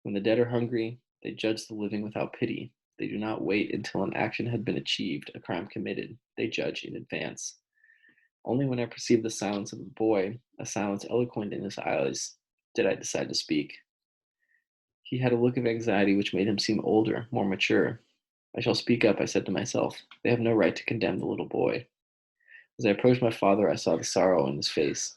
When the dead are hungry, they judge the living without pity. They do not wait until an action had been achieved, a crime committed. They judge in advance. Only when I perceived the silence of the boy, a silence eloquent in his eyes, did I decide to speak. He had a look of anxiety which made him seem older, more mature. I shall speak up, I said to myself. They have no right to condemn the little boy. As I approached my father, I saw the sorrow in his face.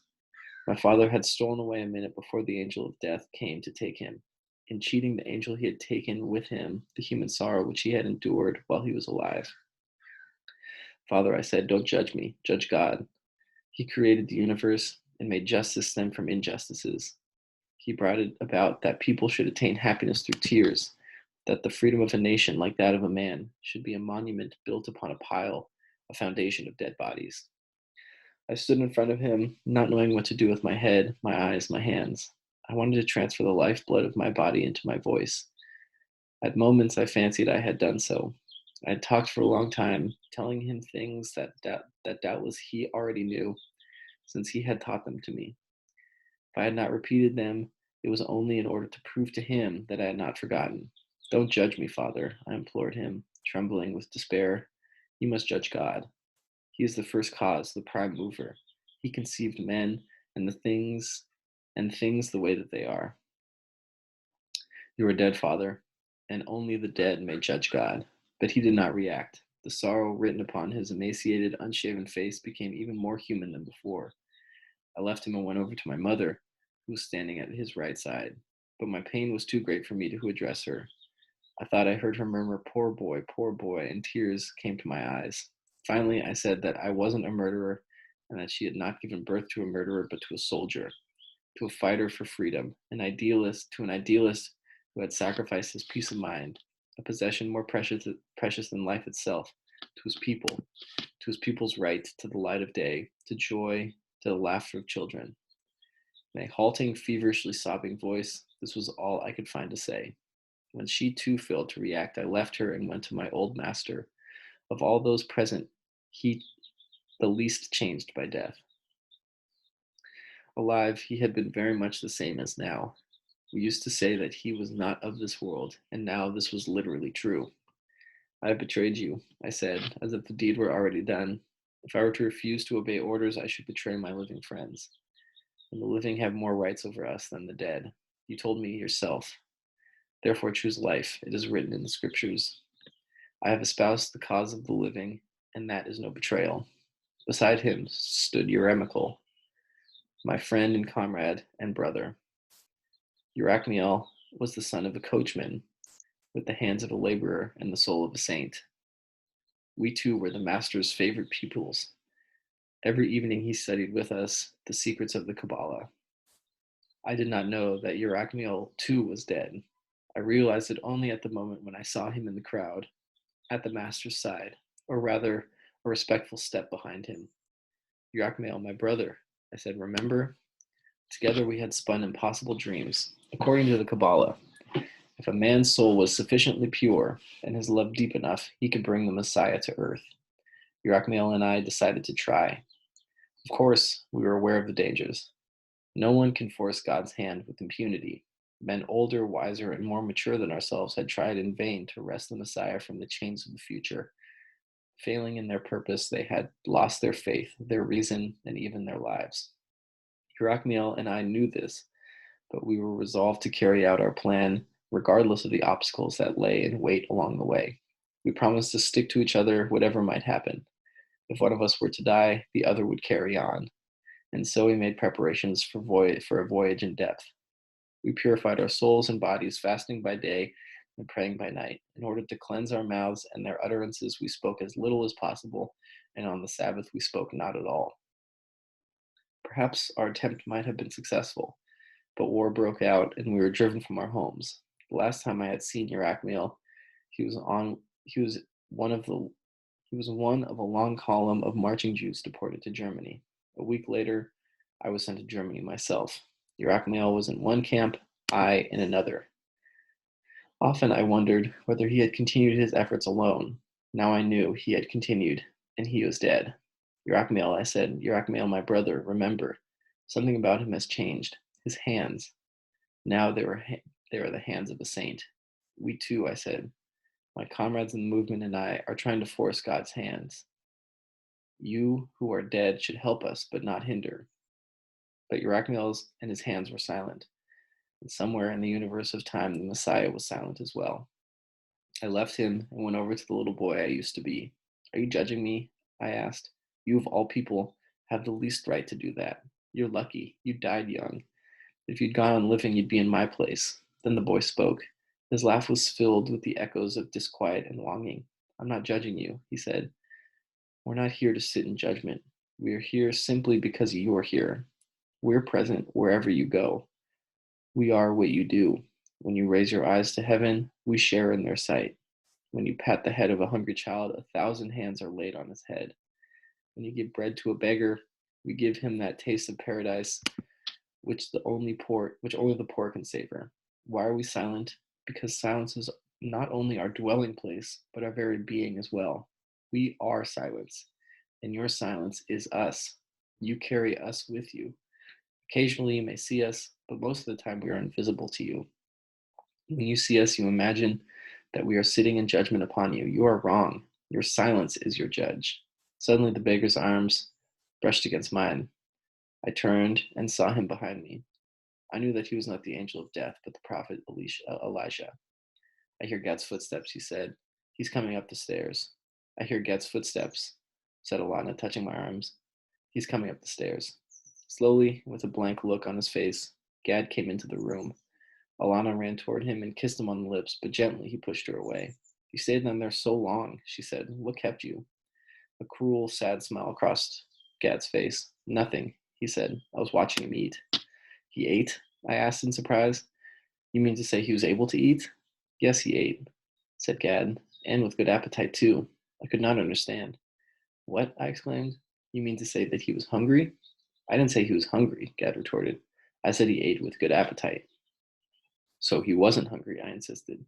My father had stolen away a minute before the angel of death came to take him. In cheating the angel, he had taken with him the human sorrow which he had endured while he was alive. Father, I said, don't judge me, judge God. He created the universe and made justice stem from injustices. He brought it about that people should attain happiness through tears, that the freedom of a nation, like that of a man, should be a monument built upon a pile, a foundation of dead bodies. I stood in front of him, not knowing what to do with my head, my eyes, my hands. I wanted to transfer the lifeblood of my body into my voice. At moments, I fancied I had done so. I had talked for a long time, telling him things that doubtless he already knew, since he had taught them to me. If I had not repeated them, it was only in order to prove to him that I had not forgotten. Don't judge me, Father, I implored him, trembling with despair. You must judge God. He is the first cause, the prime mover. He conceived men and things the way that they are. You are dead, Father, and only the dead may judge God. But he did not react. The sorrow written upon his emaciated, unshaven face became even more human than before. I left him and went over to my mother, who was standing at his right side. But my pain was too great for me to address her. I thought I heard her murmur, poor boy, and tears came to my eyes. Finally, I said that I wasn't a murderer and that she had not given birth to a murderer but to a soldier, to a fighter for freedom, to an idealist who had sacrificed his peace of mind, a possession more precious than life itself, to his people's right to the light of day, to joy, to the laughter of children. In a halting, feverishly sobbing voice, this was all I could find to say. When she too failed to react, I left her and went to my old master. Of all those present, he the least changed by death. Alive, he had been very much the same as now. We used to say that he was not of this world, and now this was literally true. I have betrayed you, I said, as if the deed were already done. If I were to refuse to obey orders, I should betray my living friends. And the living have more rights over us than the dead. You told me yourself. Therefore choose life. It is written in the scriptures. I have espoused the cause of the living, and that is no betrayal. Beside him stood Eurymachus, my friend and comrade and brother. Eurymachus was the son of a coachman, with the hands of a laborer and the soul of a saint. We two were the master's favorite pupils. Every evening he studied with us the secrets of the Kabbalah. I did not know that Eurymachus too was dead. I realized it only at the moment when I saw him in the crowd, at the master's side, or rather, a respectful step behind him. Eurymachus, my brother, I said, remember? Together we had spun impossible dreams. According to the Kabbalah, if a man's soul was sufficiently pure and his love deep enough, he could bring the Messiah to earth. Eurymachus and I decided to try. Of course, we were aware of the dangers. No one can force God's hand with impunity. Men older, wiser, and more mature than ourselves had tried in vain to wrest the Messiah from the chains of the future. Failing in their purpose, they had lost their faith, their reason, and even their lives. Eurymachus and I knew this, but we were resolved to carry out our plan regardless of the obstacles that lay in wait along the way. We promised to stick to each other whatever might happen. If one of us were to die, the other would carry on. And so we made preparations for a voyage in depth. We purified our souls and bodies, fasting by day and praying by night. In order to cleanse our mouths and their utterances, we spoke as little as possible, and on the Sabbath we spoke not at all. Perhaps our attempt might have been successful, but war broke out and we were driven from our homes. The last time I had seen Eurymachus, he was on he was one of the he was one of a long column of marching Jews deported to Germany. A week later, I was sent to Germany myself. Eurymachus was in one camp, I in another. Often I wondered whether he had continued his efforts alone. Now I knew he had continued, and he was dead. Eurymachus, I said, Eurymachus, my brother, remember, something about him has changed. His hands. Now They are the hands of a saint. We too, I said. My comrades in the movement and I are trying to force God's hands. You who are dead should help us, but not hinder. But Eurycleos and his hands were silent, and somewhere in the universe of time, the Messiah was silent as well. I left him and went over to the little boy I used to be. Are you judging me? I asked. You, of all people, have the least right to do that. You're lucky. You died young. If you'd gone on living, you'd be in my place. Then the boy spoke. His laugh was filled with the echoes of disquiet and longing. I'm not judging you, he said. We're not here to sit in judgment. We are here simply because you're here. We're present wherever you go. We are what you do. When you raise your eyes to heaven, we share in their sight. When you pat the head of a hungry child, 1,000 hands are laid on his head. When you give bread to a beggar, we give him that taste of paradise which only the poor can savor. Why are we silent? Because silence is not only our dwelling place, but our very being as well. We are silence, and your silence is us. You carry us with you. Occasionally you may see us, but most of the time we are invisible to you. When you see us, you imagine that we are sitting in judgment upon you. You are wrong. Your silence is your judge. Suddenly the beggar's arms brushed against mine. I turned and saw him behind me. I knew that he was not the angel of death, but the prophet Elijah. I hear Gad's footsteps, he said. He's coming up the stairs. I hear Gad's footsteps, said Alana, touching my arms. He's coming up the stairs. Slowly, with a blank look on his face, Gad came into the room. Alana ran toward him and kissed him on the lips, but gently he pushed her away. You stayed down there so long, she said. What kept you? A cruel, sad smile crossed Gad's face. Nothing, he said. I was watching him eat. He ate? I asked in surprise. You mean to say he was able to eat? Yes, he ate, said Gad, and with good appetite too. I could not understand. What? I exclaimed. You mean to say that he was hungry? I didn't say he was hungry, Gad retorted. I said he ate with good appetite. So he wasn't hungry, I insisted.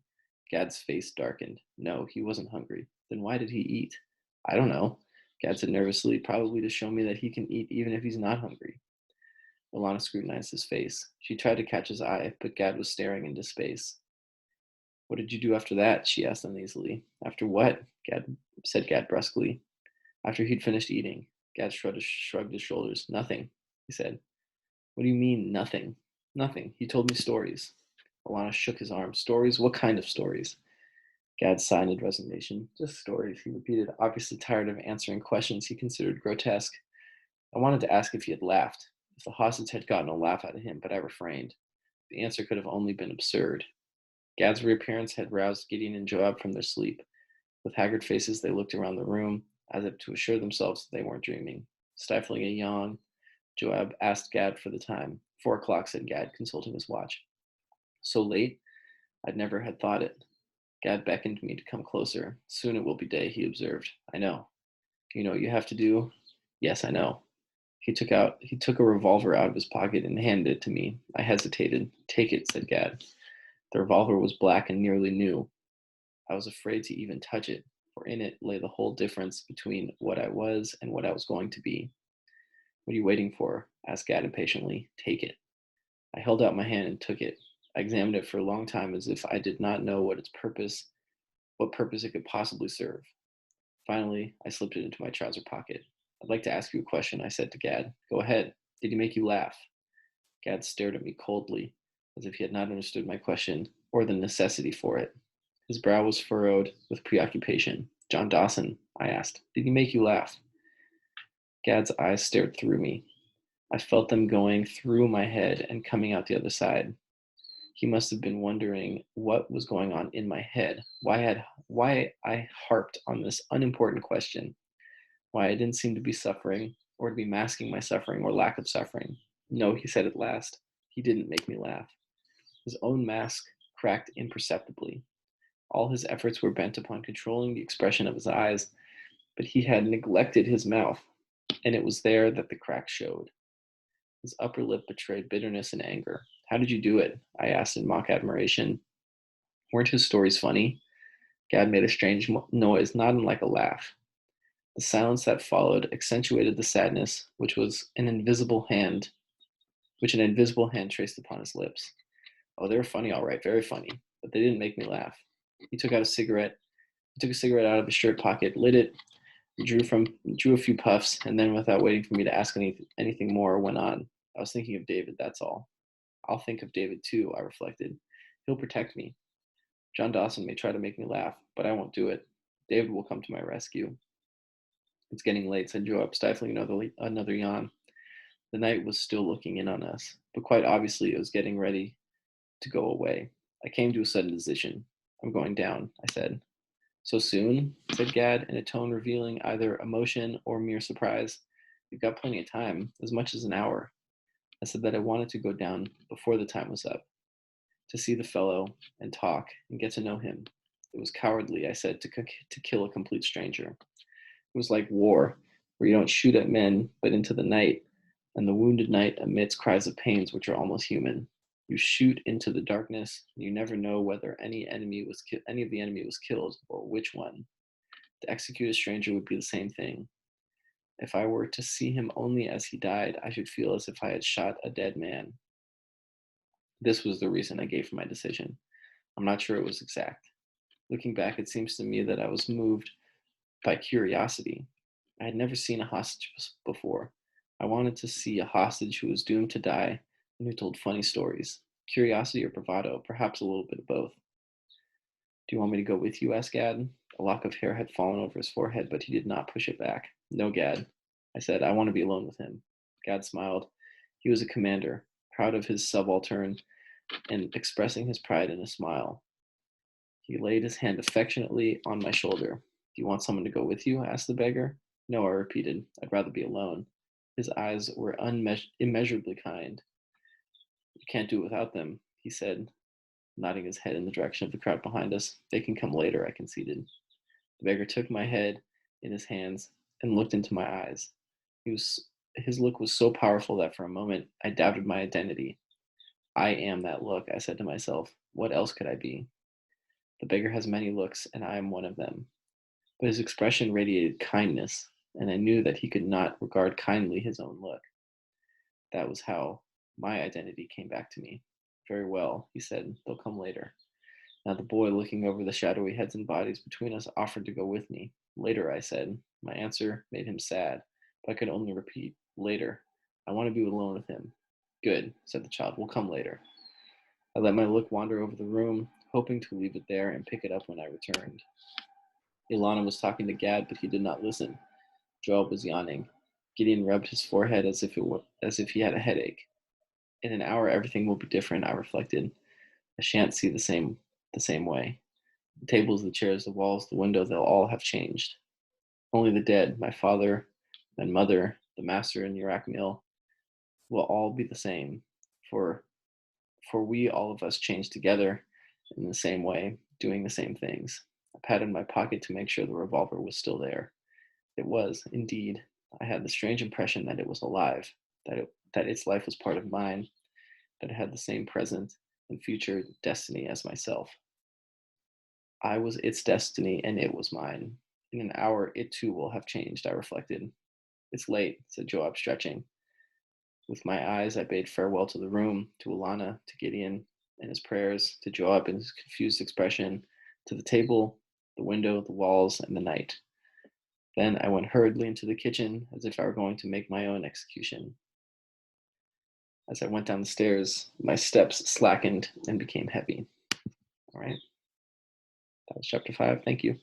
Gad's face darkened. No, he wasn't hungry. Then why did he eat? I don't know, Gad said nervously, probably to show me that he can eat even if he's not hungry. Alana scrutinized his face. She tried to catch his eye, but Gad was staring into space. What did you do after that? She asked uneasily. After what? Said Gad brusquely. After he'd finished eating. Gad shrugged his shoulders. Nothing, he said. What do you mean, nothing? Nothing. He told me stories. Alana shook his arm. Stories? What kind of stories? Gad sighed in resignation. Just stories, he repeated, obviously tired of answering questions he considered grotesque. I wanted to ask if he had laughed, if the hostage had gotten a laugh out of him, but I refrained. The answer could have only been absurd. Gad's reappearance had roused Gideon and Joab from their sleep. With haggard faces, they looked around the room, as if to assure themselves that they weren't dreaming. Stifling a yawn, Joab asked Gad for the time. 4 o'clock, said Gad, consulting his watch. So late? I'd never had thought it. Gad beckoned me to come closer. Soon it will be day, he observed. I know. You know what you have to do? Yes, I know. He took a revolver out of his pocket and handed it to me. I hesitated. Take it, said Gad. The revolver was black and nearly new. I was afraid to even touch it, for in it lay the whole difference between what I was and what I was going to be. What are you waiting for? Asked Gad impatiently. Take it. I held out my hand and took it. I examined it for a long time as if I did not know what purpose it could possibly serve. Finally, I slipped it into my trouser pocket. I'd like to ask you a question, I said to Gad. Go ahead. Did he make you laugh? Gad stared at me coldly, as if he had not understood my question or the necessity for it. His brow was furrowed with preoccupation. John Dawson, I asked, did he make you laugh? Gad's eyes stared through me. I felt them going through my head and coming out the other side. He must have been wondering what was going on in my head, why I harped on this unimportant question, why I didn't seem to be suffering or to be masking my suffering or lack of suffering. No, he said at last, he didn't make me laugh. His own mask cracked imperceptibly. All his efforts were bent upon controlling the expression of his eyes, but he had neglected his mouth, and it was there that the crack showed. His upper lip betrayed bitterness and anger. How did you do it? I asked in mock admiration. Weren't his stories funny? Gad made a strange noise, not unlike a laugh. The silence that followed accentuated the sadness which an invisible hand traced upon his lips. Oh, they were funny, all right, very funny, but they didn't make me laugh. He took out a cigarette. He took a cigarette out of his shirt pocket, lit it, drew a few puffs, and then, without waiting for me to ask anything more, went on. I was thinking of David, that's all. I'll think of David too, I reflected. He'll protect me. John Dawson may try to make me laugh, but I won't do it. David will come to my rescue. It's getting late, said Joab, stifling another yawn. The night was still looking in on us, but quite obviously it was getting ready to go away. I came to a sudden decision. I'm going down, I said. So soon? Said Gad, in a tone revealing either emotion or mere surprise. You've got plenty of time, as much as an hour. I said that I wanted to go down before the time was up, to see the fellow and talk and get to know him. It was cowardly, I said, to kill a complete stranger. It was like war, where you don't shoot at men, but into the night, and the wounded knight emits cries of pains which are almost human. You shoot into the darkness, and you never know whether any of the enemy was killed, or which one. To execute a stranger would be the same thing. If I were to see him only as he died, I should feel as if I had shot a dead man. This was the reason I gave for my decision. I'm not sure it was exact. Looking back, it seems to me that I was moved by curiosity. I had never seen a hostage before. I wanted to see a hostage who was doomed to die and who told funny stories. Curiosity or bravado, perhaps a little bit of both. Do you want me to go with you? Asked Gad. A lock of hair had fallen over his forehead, but he did not push it back. No, Gad. I said, I want to be alone with him. Gad smiled. He was a commander, proud of his subaltern and expressing his pride in a smile. He laid his hand affectionately on my shoulder. Do you want someone to go with you? Asked the beggar. No, I repeated. I'd rather be alone. His eyes were immeasurably kind. You can't do it without them, he said, nodding his head in the direction of the crowd behind us. They can come later, I conceded. The beggar took my head in his hands and looked into my eyes. His look was so powerful that for a moment I doubted my identity. I am that look, I said to myself. What else could I be? The beggar has many looks, and I am one of them. But his expression radiated kindness, and I knew that he could not regard kindly his own look. That was how my identity came back to me. Very well, he said, they'll come later. Now the boy, looking over the shadowy heads and bodies between us, offered to go with me. Later, I said. My answer made him sad, but I could only repeat, later. I want to be alone with him. Good, said the child. We'll come later. I let my look wander over the room, hoping to leave it there and pick it up when I returned. Ilana was talking to Gad, but he did not listen. Joab was yawning. Gideon rubbed his forehead as if he had a headache. In an hour, everything will be different, I reflected. I shan't see the same way. The tables, the chairs, the walls, the window, they'll all have changed. Only the dead, my father and mother, the master in Iraq Mill, will all be the same. For we, all of us, changed together in the same way, doing the same things. I patted my pocket to make sure the revolver was still there. It was, indeed. I had the strange impression that it was alive, that its life was part of mine, that it had the same present and future destiny as myself. I was its destiny and it was mine. In an hour, it too will have changed, I reflected. It's late, said Joab, stretching. With my eyes, I bade farewell to the room, to Alana, to Gideon and his prayers, to Joab and his confused expression, to the table, the window, the walls, and the night. Then I went hurriedly into the kitchen as if I were going to make my own execution. As I went down the stairs, my steps slackened and became heavy. All right, that was chapter 5. Thank you.